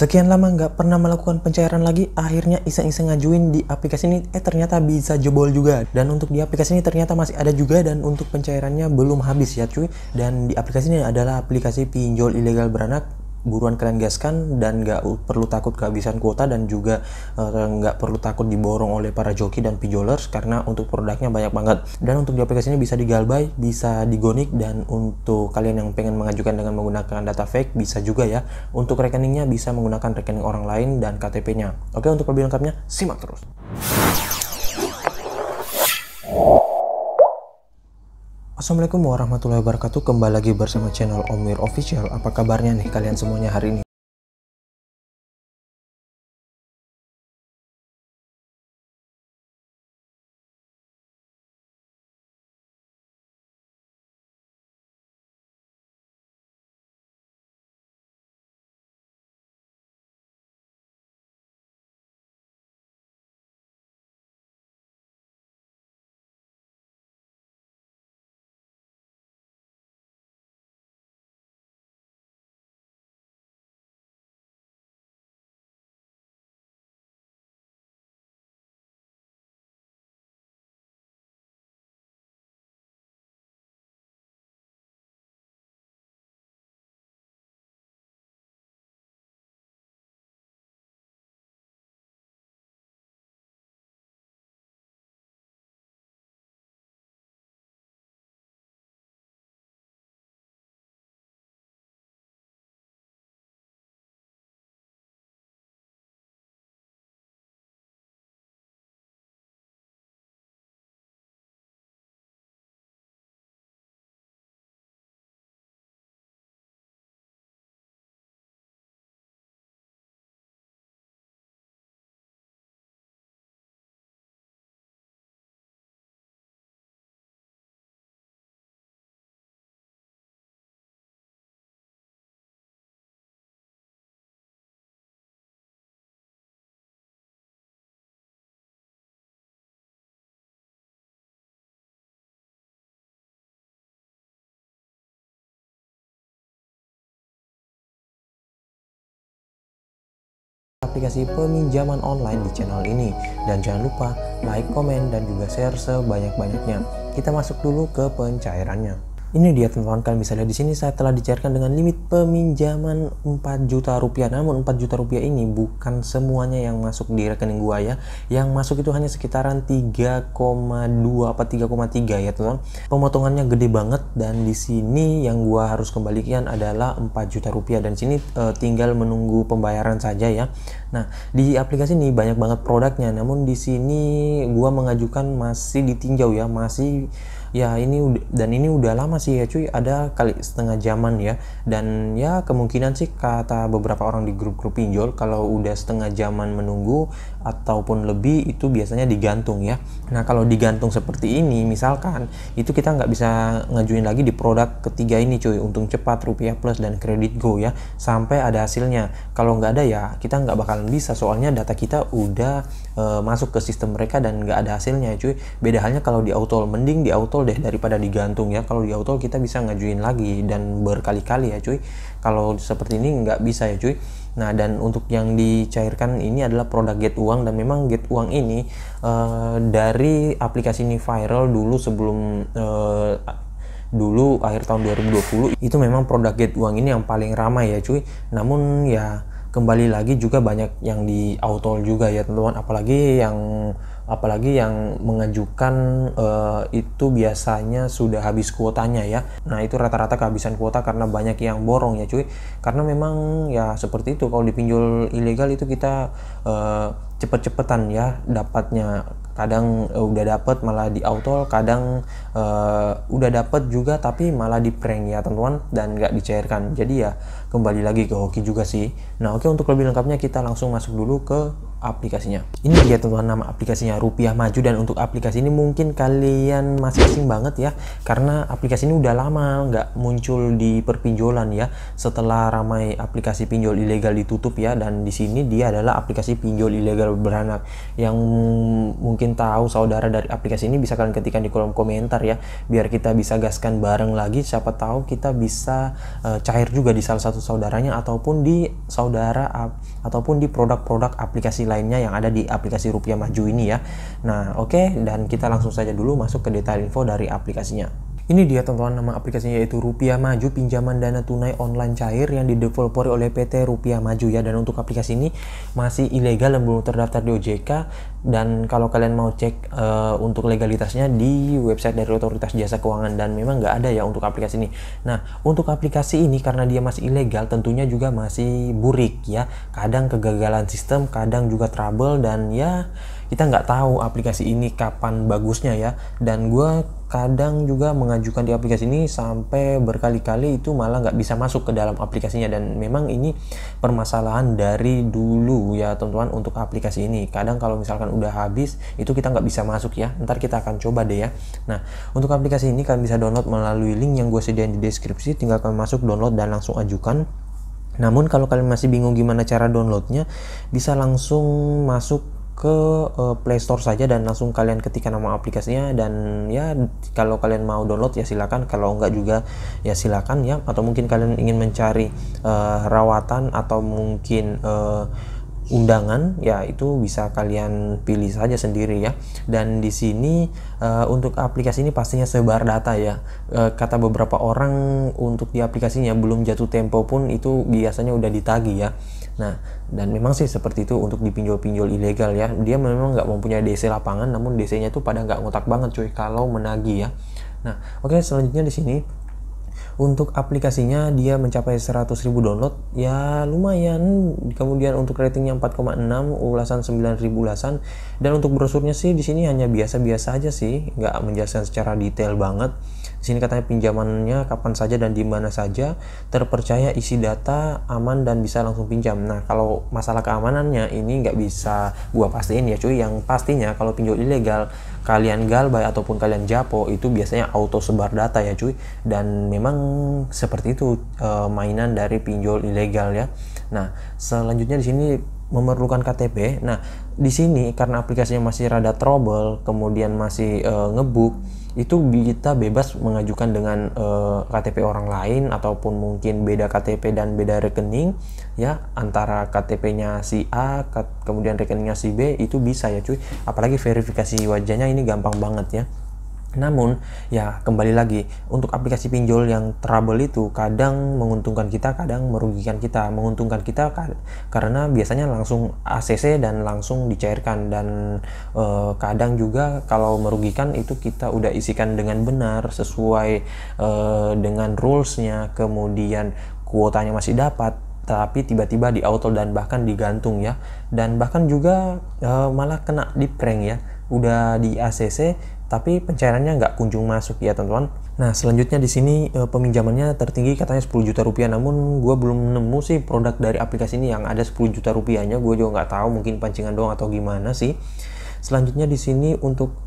Sekian lama nggak pernah melakukan pencairan lagi, akhirnya iseng-iseng ngajuin di aplikasi ini, ternyata bisa jebol juga. Dan untuk di aplikasi ini ternyata masih ada juga, dan untuk pencairannya belum habis ya cuy. Dan di aplikasi ini adalah aplikasi pinjol ilegal beranak. Buruan kalian gaskan dan nggak perlu takut kehabisan kuota, dan juga nggak perlu takut diborong oleh para joki dan pinjolers, karena untuk produknya banyak banget. Dan untuk di aplikasi ini bisa digalbay, bisa digonik, dan untuk kalian yang pengen mengajukan dengan menggunakan data fake bisa juga ya. Untuk rekeningnya bisa menggunakan rekening orang lain dan KTP-nya. Oke, untuk lebih lengkapnya simak terus. Assalamualaikum warahmatullahi wabarakatuh. Kembali lagi bersama channel Om Wir Official. Apa kabarnya nih kalian semuanya hari ini? Aplikasi peminjaman online di channel ini, dan jangan lupa like, komen, dan juga share sebanyak-banyaknya. Kita masuk dulu ke pencairannya. Ini dia teman-teman, kalian bisa lihat di sini saya telah dicairkan dengan limit peminjaman 4 juta rupiah. Namun 4 juta rupiah ini bukan semuanya yang masuk di rekening gua ya. Yang masuk itu hanya sekitaran 3,2 apa 3,3 ya teman-teman. Pemotongannya gede banget, dan di sini yang gua harus kembalikan adalah 4 juta rupiah, dan sini tinggal menunggu pembayaran saja ya. Nah, di aplikasi ini banyak banget produknya, namun di sini gua mengajukan masih ditinjau ya, masih ya ini udah lama sih ya cuy, ada kali setengah jaman ya. Dan ya kemungkinan sih kata beberapa orang di grup-grup pinjol, kalau udah setengah jaman menunggu ataupun lebih itu biasanya digantung ya. Nah, kalau digantung seperti ini misalkan, itu kita nggak bisa ngajuin lagi di produk ketiga ini cuy, Untung Cepat, Rupiah Plus, dan Kredit Go ya, sampai ada hasilnya. Kalau nggak ada ya kita nggak bakalan bisa, soalnya data kita udah masuk ke sistem mereka dan nggak ada hasilnya cuy. Beda halnya kalau di Autol, mending di Autol deh daripada digantung ya. Kalau di Autol kita bisa ngajuin lagi dan berkali-kali ya cuy. Kalau seperti ini nggak bisa ya cuy. Nah, dan untuk yang dicairkan ini adalah produk Get Uang, dan memang Get Uang ini dari aplikasi ini viral dulu sebelum dulu akhir tahun 2020 itu memang produk Get Uang ini yang paling ramai ya cuy. Namun ya kembali lagi juga banyak yang di Autol juga ya teman-teman, apalagi yang mengajukan itu biasanya sudah habis kuotanya ya. Nah, itu rata-rata kehabisan kuota karena banyak yang borong ya cuy. Karena memang ya seperti itu, kalau dipinjol ilegal itu kita cepet-cepetan ya dapatnya. Kadang udah dapet malah di Autol, kadang udah dapet juga tapi malah di prank ya teman-teman, dan nggak dicairkan. Jadi ya kembali lagi ke hoki juga sih. Nah, oke, untuk lebih lengkapnya kita langsung masuk dulu ke aplikasinya. Ini dia teman-teman nama aplikasinya, Rupiah Maju. Dan untuk aplikasi ini mungkin kalian masih asing banget ya, karena aplikasi ini udah lama nggak muncul di perpinjolan ya, setelah ramai aplikasi pinjol ilegal ditutup ya. Dan di sini dia adalah aplikasi pinjol ilegal beranak. Yang mungkin tahu saudara dari aplikasi ini bisa kalian ketikkan di kolom komentar ya, biar kita bisa gaskan bareng lagi. Siapa tahu kita bisa cair juga di salah satu saudaranya, ataupun di ataupun di produk-produk aplikasi lainnya yang ada di aplikasi Rupiah Maju ini ya. Nah oke, dan kita langsung saja dulu masuk ke detail info dari aplikasinya. Ini dia teman-teman nama aplikasinya, yaitu Rupiah Maju, pinjaman dana tunai online cair yang dideveloperi oleh PT Rupiah Maju ya. Dan untuk aplikasi ini masih ilegal dan belum terdaftar di OJK. Dan kalau kalian mau cek untuk legalitasnya di website dari Otoritas Jasa Keuangan, dan memang nggak ada ya untuk aplikasi ini. Nah untuk aplikasi ini karena dia masih ilegal, tentunya juga masih burik ya. Kadang kegagalan sistem, kadang juga trouble, dan ya kita nggak tahu aplikasi ini kapan bagusnya ya. Dan gue kadang juga mengajukan di aplikasi ini sampai berkali-kali itu malah nggak bisa masuk ke dalam aplikasinya. Dan memang ini permasalahan dari dulu ya teman-teman untuk aplikasi ini. Kadang kalau misalkan udah habis itu kita nggak bisa masuk ya. Ntar kita akan coba deh ya. Nah untuk aplikasi ini kalian bisa download melalui link yang gue sediain di deskripsi. Tinggal kalian masuk, download, dan langsung ajukan. Namun kalau kalian masih bingung gimana cara downloadnya, bisa langsung masuk ke Play Store saja dan langsung kalian ketikkan nama aplikasinya. Dan ya kalau kalian mau download ya silakan, kalau enggak juga ya silakan ya. Atau mungkin kalian ingin mencari rawatan atau mungkin undangan ya, itu bisa kalian pilih saja sendiri ya. Dan di sini untuk aplikasi ini pastinya sebar data ya. Kata beberapa orang untuk di aplikasinya belum jatuh tempo pun itu biasanya udah ditagih ya. Nah dan memang sih seperti itu untuk di pinjol-pinjol ilegal ya. Dia memang nggak mempunyai DC lapangan, namun DC-nya itu pada nggak ngotak banget cuy kalau menagih ya. Nah oke, selanjutnya di sini untuk aplikasinya dia mencapai 100.000 download ya, lumayan. Kemudian untuk ratingnya 4,6, ulasan 9.000 ulasan. Dan untuk brosurnya sih di sini hanya biasa-biasa aja sih, nggak menjelaskan secara detail banget. Di sini katanya pinjamannya kapan saja dan di mana saja, terpercaya, isi data, aman, dan bisa langsung pinjam. Nah kalau masalah keamanannya ini nggak bisa gua pastiin ya cuy. Yang pastinya kalau pinjol ilegal, kalian galbay ataupun kalian japo, itu biasanya auto sebar data ya cuy. Dan memang seperti itu mainan dari pinjol ilegal ya. Nah selanjutnya di sini memerlukan KTP. Nah di sini karena aplikasinya masih rada trouble, kemudian masih ngebug, itu kita bebas mengajukan dengan KTP orang lain, ataupun mungkin beda KTP dan beda rekening ya, antara KTP-nya si A kemudian rekeningnya si B, itu bisa ya cuy. Apalagi verifikasi wajahnya ini gampang banget ya. Namun ya kembali lagi, untuk aplikasi pinjol yang trouble itu kadang menguntungkan kita, kadang merugikan kita. Menguntungkan kita karena biasanya langsung ACC dan langsung dicairkan. Dan kadang juga kalau merugikan itu kita udah isikan dengan benar sesuai dengan rulesnya, kemudian kuotanya masih dapat, tapi tiba-tiba di auto dan bahkan digantung ya. Dan bahkan juga malah kena di prank ya, udah di ACC tapi pencairannya nggak kunjung masuk ya teman-teman. Nah selanjutnya di sini peminjamannya tertinggi katanya 10 juta rupiah, namun gue belum nemu sih produk dari aplikasi ini yang ada 10 juta rupiahnya. Gue juga nggak tahu, mungkin pancingan doang atau gimana sih. Selanjutnya di sini untuk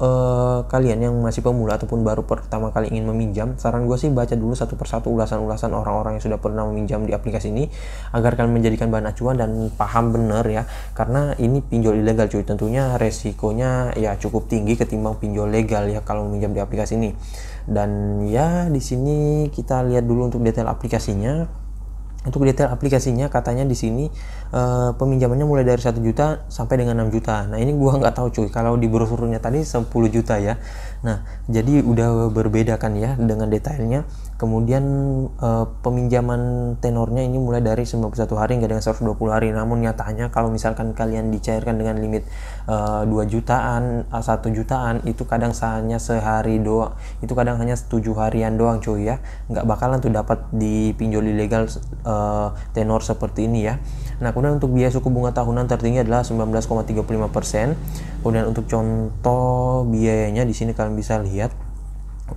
kalian yang masih pemula ataupun baru pertama kali ingin meminjam, saran gue sih baca dulu satu persatu ulasan-ulasan orang-orang yang sudah pernah meminjam di aplikasi ini, agar kalian menjadikan bahan acuan dan paham bener ya. Karena ini pinjol ilegal cuy, tentunya resikonya ya cukup tinggi ketimbang pinjol legal ya kalau meminjam di aplikasi ini. Dan ya di sini kita lihat dulu untuk detail aplikasinya. Untuk detail aplikasinya katanya di sini peminjamannya mulai dari 1 juta sampai dengan 6 juta. Nah ini gua nggak tahu cuy, kalau di brosurnya tadi 10 juta ya. Nah jadi udah berbeda kan ya dengan detailnya. Kemudian peminjaman tenornya ini mulai dari 91 hari hingga dengan 120 hari. Namun nyatanya kalau misalkan kalian dicairkan dengan limit 2 jutaan, 1 jutaan, itu kadang hanya sehari doang. Itu kadang hanya 7 harian doang cuy ya. Nggak bakalan tuh dapat di pinjol ilegal tenor seperti ini ya. Nah kemudian untuk biaya suku bunga tahunan tertinggi adalah 19,35%. Kemudian untuk contoh biayanya di sini kalian bisa lihat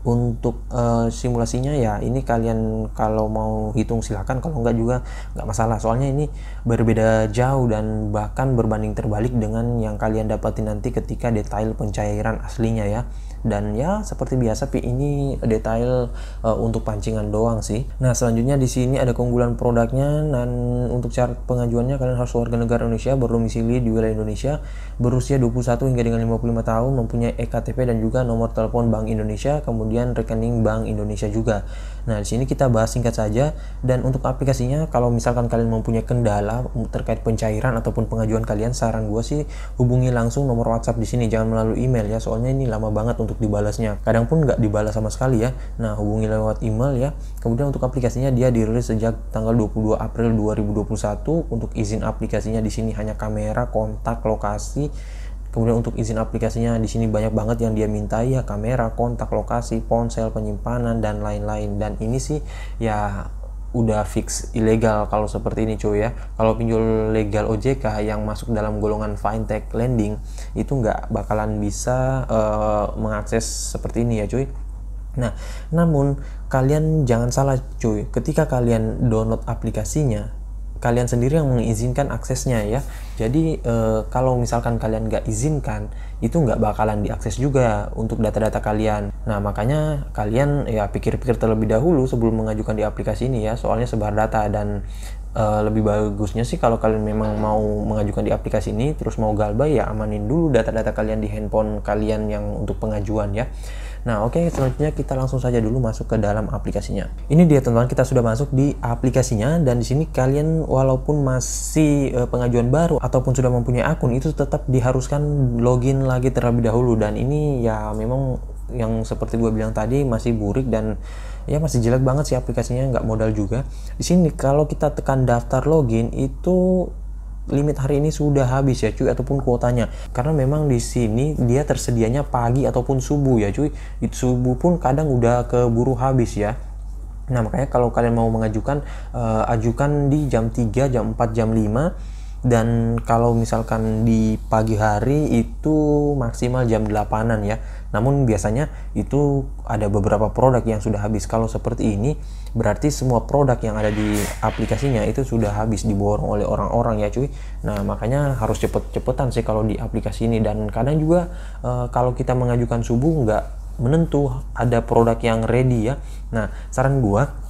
untuk simulasinya ya ini kalian kalau mau hitung silakan, kalau enggak juga nggak masalah, soalnya ini berbeda jauh dan bahkan berbanding terbalik dengan yang kalian dapatin nanti ketika detail pencairan aslinya ya. Dan ya seperti biasa ini detail untuk pancingan doang sih. Nah selanjutnya di sini ada keunggulan produknya, dan untuk syarat pengajuannya kalian harus warga negara Indonesia, berdomisili di wilayah Indonesia, berusia 21 hingga dengan 55 tahun, mempunyai EKTP dan juga nomor telepon Bank Indonesia, kemudian rekening Bank Indonesia juga. Nah di sini kita bahas singkat saja. Dan untuk aplikasinya, kalau misalkan kalian mempunyai kendala terkait pencairan ataupun pengajuan kalian, saran gue sih hubungi langsung nomor WhatsApp di sini, jangan melalui email ya, soalnya ini lama banget untuk dibalasnya, kadang pun nggak dibalas sama sekali ya. Nah hubungi lewat email ya. Kemudian untuk aplikasinya dia dirilis sejak tanggal 22 April 2021. Untuk izin aplikasinya di sini hanya kamera, kontak, lokasi. Kemudian untuk izin aplikasinya di sini banyak banget yang dia mintai ya, kamera, kontak, lokasi, ponsel, penyimpanan dan lain-lain. Dan ini sih ya udah fix ilegal kalau seperti ini cuy ya. Kalau pinjol legal OJK yang masuk dalam golongan fintech lending itu nggak bakalan bisa mengakses seperti ini ya cuy. Nah namun kalian jangan salah cuy, ketika kalian download aplikasinya kalian sendiri yang mengizinkan aksesnya ya. Jadi kalau misalkan kalian nggak izinkan, itu nggak bakalan diakses juga untuk data-data kalian. Nah makanya kalian ya pikir-pikir terlebih dahulu sebelum mengajukan di aplikasi ini ya, soalnya sebar data. Dan lebih bagusnya sih kalau kalian memang mau mengajukan di aplikasi ini terus mau galbay ya, amanin dulu data-data kalian di handphone kalian yang untuk pengajuan ya. Nah oke, selanjutnya kita langsung saja dulu masuk ke dalam aplikasinya. Ini dia teman-teman, kita sudah masuk di aplikasinya. Dan di sini kalian walaupun masih pengajuan baru ataupun sudah mempunyai akun, itu tetap diharuskan login lagi terlebih dahulu. Dan ini ya memang yang seperti gue bilang tadi masih burik dan ya masih jelek banget sih aplikasinya, nggak modal juga. Di sini kalau kita tekan daftar login itu limit hari ini sudah habis ya cuy, ataupun kuotanya, karena memang di sini dia tersedianya pagi ataupun subuh ya cuy. Itu subuh pun kadang udah keburu habis ya. Nah makanya kalau kalian mau mengajukan ajukan di jam 3, jam 4, jam 5. Dan kalau misalkan di pagi hari itu maksimal jam 8-an ya. Namun biasanya itu ada beberapa produk yang sudah habis. Kalau seperti ini berarti semua produk yang ada di aplikasinya itu sudah habis, diborong oleh orang-orang ya cuy. Nah makanya harus cepet-cepetan sih kalau di aplikasi ini. Dan kadang juga kalau kita mengajukan subuh nggak menentu ada produk yang ready ya. Nah saran gua,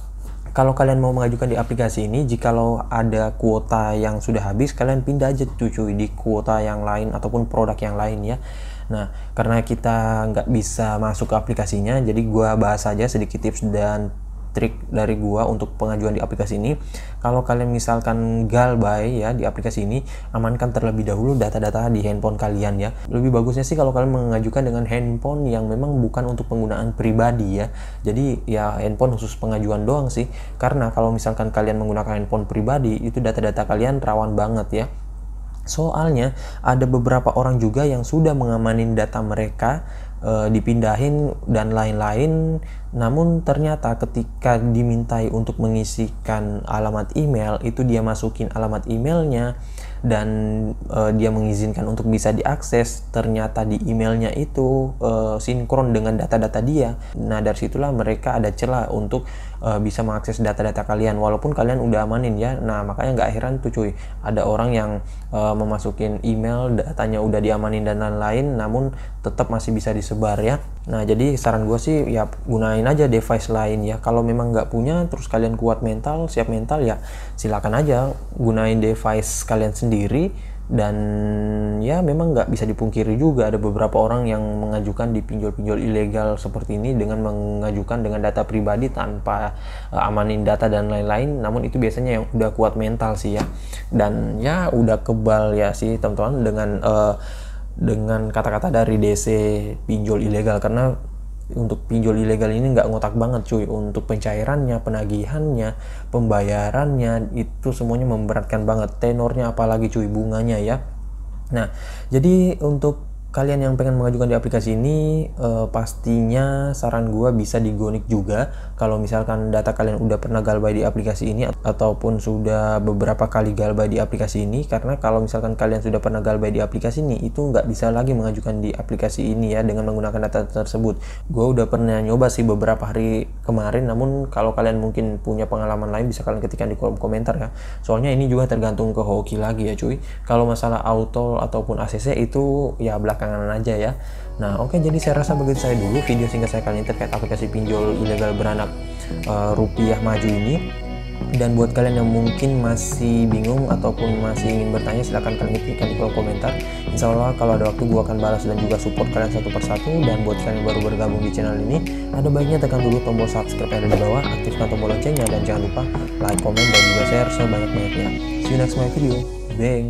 kalau kalian mau mengajukan di aplikasi ini, jikalau ada kuota yang sudah habis, kalian pindah aja tuh cuy di kuota yang lain ataupun produk yang lain ya. Nah, karena kita nggak bisa masuk ke aplikasinya, jadi gua bahas aja sedikit tips dan trik dari gua untuk pengajuan di aplikasi ini. Kalau kalian misalkan galbay ya di aplikasi ini, amankan terlebih dahulu data-data di handphone kalian ya. Lebih bagusnya sih kalau kalian mengajukan dengan handphone yang memang bukan untuk penggunaan pribadi ya. Jadi ya handphone khusus pengajuan doang sih. Karena kalau misalkan kalian menggunakan handphone pribadi, itu data-data kalian rawan banget ya. Soalnya ada beberapa orang juga yang sudah mengamanin data mereka, dipindahin dan lain-lain. Namun ternyata ketika dimintai untuk mengisikan alamat email, itu dia masukin alamat emailnya dan dia mengizinkan untuk bisa diakses, ternyata di emailnya itu sinkron dengan data-data dia. Nah dari situlah mereka ada celah untuk bisa mengakses data-data kalian walaupun kalian udah amanin ya. Nah makanya nggak heran tuh cuy, ada orang yang memasukin email, datanya udah diamanin dan lain-lain, namun tetap masih bisa disebar ya. Nah jadi saran gue sih ya gunain aja device lain ya. Kalau memang nggak punya, terus kalian kuat mental, siap mental ya silakan aja gunain device kalian sendiri. Dan ya memang nggak bisa dipungkiri juga ada beberapa orang yang mengajukan di pinjol-pinjol ilegal seperti ini dengan mengajukan dengan data pribadi tanpa amanin data dan lain-lain. Namun itu biasanya yang udah kuat mental sih ya, dan ya udah kebal ya sih teman-teman dengan kata-kata dari DC pinjol ilegal. Karena untuk pinjol ilegal ini nggak ngotak banget cuy, untuk pencairannya, penagihannya, pembayarannya itu semuanya memberatkan banget, tenornya apalagi cuy, bunganya ya. Nah jadi untuk kalian yang pengen mengajukan di aplikasi ini, pastinya saran gua bisa digonik juga kalau misalkan data kalian udah pernah galbay di aplikasi ini ataupun sudah beberapa kali galbay di aplikasi ini. Karena kalau misalkan kalian sudah pernah galbay di aplikasi ini, itu nggak bisa lagi mengajukan di aplikasi ini ya dengan menggunakan data tersebut. Gue udah pernah nyoba sih beberapa hari kemarin, namun kalau kalian mungkin punya pengalaman lain bisa kalian ketikkan di kolom komentar ya. Soalnya ini juga tergantung ke hoki lagi ya cuy. Kalau masalah auto ataupun ACC itu ya belakangan aja ya. Nah oke, jadi saya rasa begitu saya dulu video singkat saya kali ini terkait aplikasi pinjol ilegal beranak rupiah maju ini. Dan buat kalian yang mungkin masih bingung ataupun masih ingin bertanya, silahkan kalian ketikkan di kolom komentar. Insya Allah kalau ada waktu gue akan balas dan juga support kalian satu persatu. Dan buat kalian yang baru bergabung di channel ini, ada baiknya tekan dulu tombol subscribe yang ada di bawah, aktifkan tombol loncengnya, dan jangan lupa like, komen, dan juga share sebanyak-banyaknya. See you next my video. Bang.